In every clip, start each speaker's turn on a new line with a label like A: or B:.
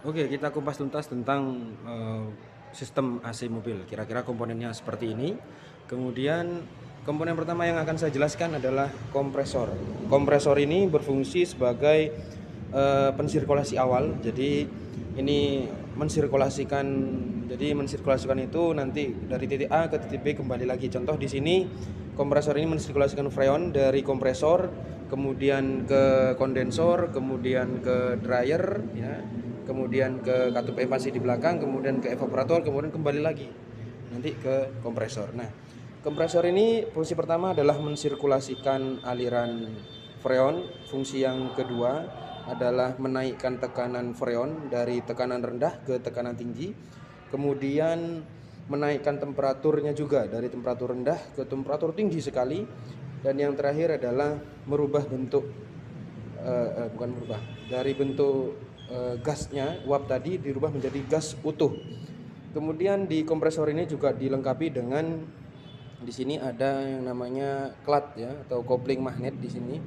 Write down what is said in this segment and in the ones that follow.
A: Oke, kita kupas tuntas tentang sistem AC mobil. Kira-kira komponennya seperti ini. Kemudian komponen pertama yang akan saya jelaskan adalah kompresor. Kompresor ini berfungsi sebagai pensirkulasi awal. Jadi ini mensirkulasikan. Jadi mensirkulasikan itu nanti dari titik A ke titik B kembali lagi. Contoh di sini kompresor ini mensirkulasikan freon dari kompresor, kemudian ke kondensor, kemudian ke dryer, ya, kemudian ke katup evapasi di belakang, kemudian ke evaporator, kemudian kembali lagi nanti ke kompresor. Nah, kompresor ini fungsi pertama adalah mensirkulasikan aliran freon. Fungsi yang kedua adalah menaikkan tekanan freon dari tekanan rendah ke tekanan tinggi. Kemudian menaikkan temperaturnya juga dari temperatur rendah ke temperatur tinggi sekali. Dan yang terakhir adalah merubah bentuk bukan merubah, dari bentuk gasnya, uap tadi dirubah menjadi gas utuh. Kemudian di kompresor ini juga dilengkapi dengan di sini ada yang namanya clut, ya, atau kopling magnet di sini.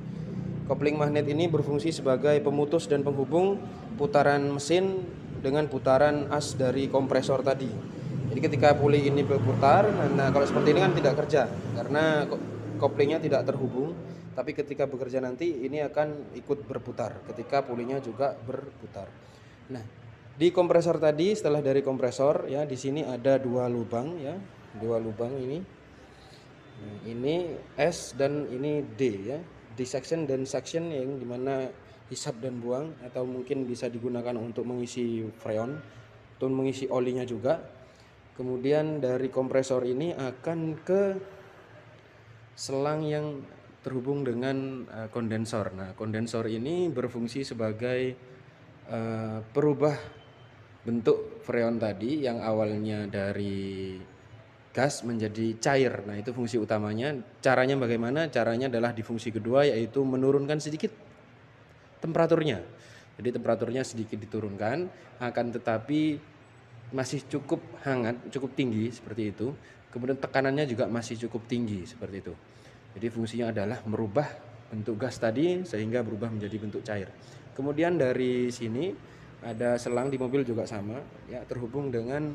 A: Kopling magnet ini berfungsi sebagai pemutus dan penghubung putaran mesin dengan putaran as dari kompresor tadi. Jadi ketika puli ini berputar, nah kalau seperti ini kan tidak kerja karena koplingnya tidak terhubung. Tapi ketika bekerja nanti ini akan ikut berputar ketika pulinya juga berputar. Nah, di kompresor tadi setelah dari kompresor, ya, di sini ada dua lubang, ya, dua lubang ini. Nah, ini S dan ini D, ya. Dissection dan suction yang dimana hisap dan buang, atau mungkin bisa digunakan untuk mengisi freon atau mengisi olinya juga. Kemudian dari kompresor ini akan ke selang yang terhubung dengan kondensor. Nah, kondensor ini berfungsi sebagai perubah bentuk freon tadi yang awalnya dari gas menjadi cair. Nah, itu fungsi utamanya. Caranya bagaimana? Caranya adalah di fungsi kedua, yaitu menurunkan sedikit temperaturnya. Jadi temperaturnya sedikit diturunkan, akan tetapi masih cukup hangat, cukup tinggi seperti itu. Kemudian tekanannya juga masih cukup tinggi seperti itu. Jadi fungsinya adalah merubah bentuk gas tadi sehingga berubah menjadi bentuk cair. Kemudian dari sini ada selang di mobil juga sama, ya, terhubung dengan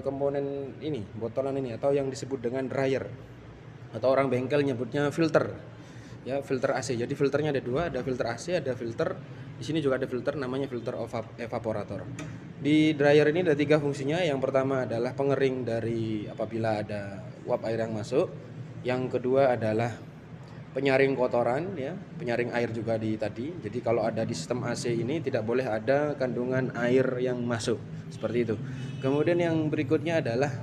A: komponen ini, botolan ini, atau yang disebut dengan dryer, atau orang bengkel nyebutnya filter, ya, filter AC. Jadi filternya ada dua, ada filter AC, ada filter, di sini juga ada filter namanya filter evaporator. Di dryer ini ada tiga fungsinya. Yang pertama adalah pengering dari apabila ada uap air yang masuk. Yang kedua adalah penyaring kotoran, ya, penyaring air juga di tadi. Jadi kalau ada di sistem AC ini tidak boleh ada kandungan air yang masuk seperti itu. Kemudian yang berikutnya adalah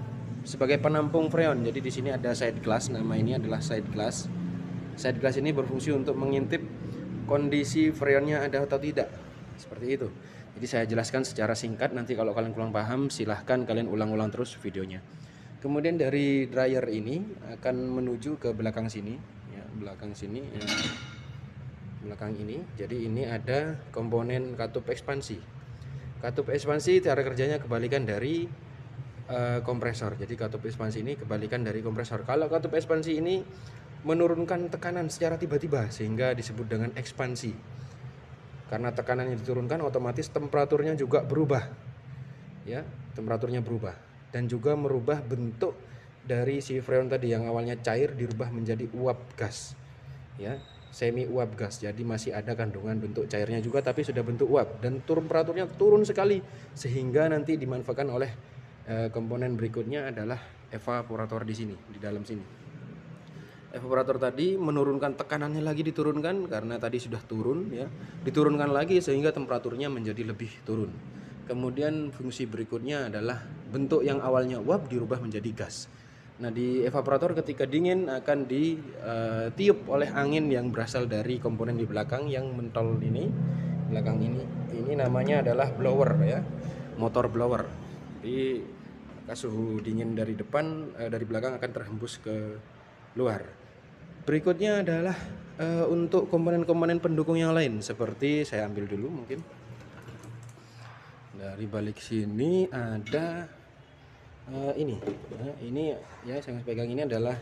A: sebagai penampung freon. Jadi di sini ada side glass, nama ini adalah side glass. Side glass ini berfungsi untuk mengintip kondisi freonnya ada atau tidak, seperti itu. Jadi saya jelaskan secara singkat, nanti kalau kalian kurang paham silahkan kalian ulang-ulang terus videonya. Kemudian dari dryer ini akan menuju ke belakang sini, ya, belakang sini, ya, belakang ini. Jadi ini ada komponen katup ekspansi. Katup ekspansi cara kerjanya kebalikan dari kompresor. Jadi katup ekspansi ini kebalikan dari kompresor. Kalau katup ekspansi ini menurunkan tekanan secara tiba-tiba sehingga disebut dengan ekspansi. Karena tekanannya diturunkan, otomatis temperaturnya juga berubah, ya, temperaturnya berubah dan juga merubah bentuk dari si freon tadi yang awalnya cair dirubah menjadi uap gas, ya, semi uap gas. Jadi masih ada kandungan bentuk cairnya juga tapi sudah bentuk uap dan temperaturnya turun sekali sehingga nanti dimanfaatkan oleh komponen berikutnya adalah evaporator di sini, di dalam sini. Evaporator tadi menurunkan tekanannya lagi, diturunkan karena tadi sudah turun, ya, diturunkan lagi sehingga temperaturnya menjadi lebih turun. Kemudian fungsi berikutnya adalah bentuk yang awalnya uap dirubah menjadi gas. Nah, di evaporator ketika dingin akan ditiup oleh angin yang berasal dari komponen di belakang yang mentol ini, belakang ini. Ini namanya adalah blower, ya, motor blower. Jadi suhu dingin dari depan, dari belakang akan terhembus ke luar. Berikutnya adalah untuk komponen-komponen pendukung yang lain, seperti saya ambil dulu mungkin dari balik sini ada ini, ini, ya, saya pegang ini adalah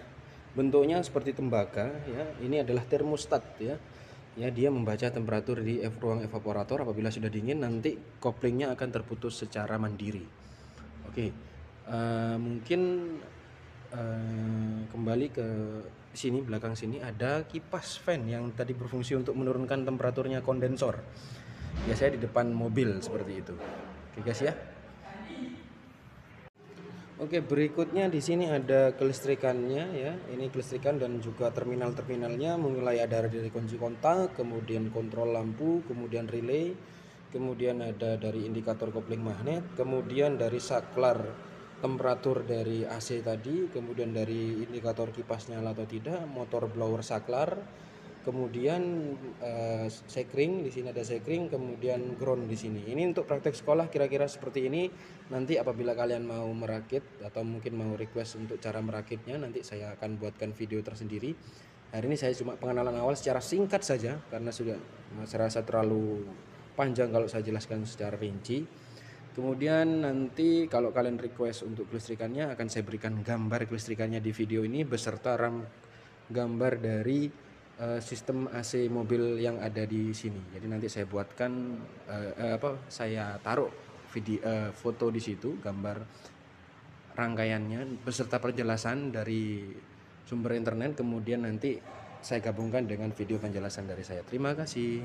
A: bentuknya seperti tembaga, ya, ini adalah termostat, ya. Ya, dia membaca temperatur di ruang evaporator. Apabila sudah dingin, nanti koplingnya akan terputus secara mandiri. Oke, mungkin kembali ke sini, belakang sini ada kipas fan yang tadi berfungsi untuk menurunkan temperaturnya kondensor. Biasanya di depan mobil seperti itu. Oke guys ya. Oke, berikutnya di sini ada kelistrikannya ya. Ini kelistrikan dan juga terminal-terminalnya, mulai ada dari kunci kontak, kemudian kontrol lampu, kemudian relay, kemudian ada dari indikator kopling magnet, kemudian dari saklar temperatur dari AC tadi, kemudian dari indikator kipas nyala atau tidak, motor blower saklar, kemudian sekring, di sini ada sekring, kemudian ground di sini. Ini untuk praktek sekolah kira-kira seperti ini. Nanti apabila kalian mau merakit atau mungkin mau request untuk cara merakitnya, nanti saya akan buatkan video tersendiri. Hari ini saya cuma pengenalan awal secara singkat saja karena sudah saya rasa terlalu panjang kalau saya jelaskan secara rinci. Kemudian nanti kalau kalian request untuk kelistrikannya, akan saya berikan gambar kelistrikannya di video ini beserta gambar dari sistem AC mobil yang ada di sini. Jadi nanti saya buatkan saya taruh foto di situ, gambar rangkaiannya beserta penjelasan dari sumber internet. Kemudian nanti saya gabungkan dengan video penjelasan dari saya. Terima kasih.